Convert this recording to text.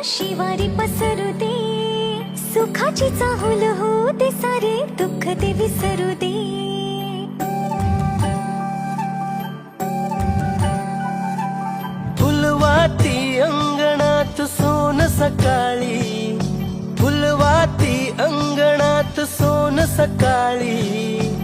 शिवारी पसरू दे, सुखाची चाहुल हो दे, सारे दुःख ते विसरू दे. फुलवाती अंगणात सोन सकाळी, फुलवाती अंगणात सोन सकाळी.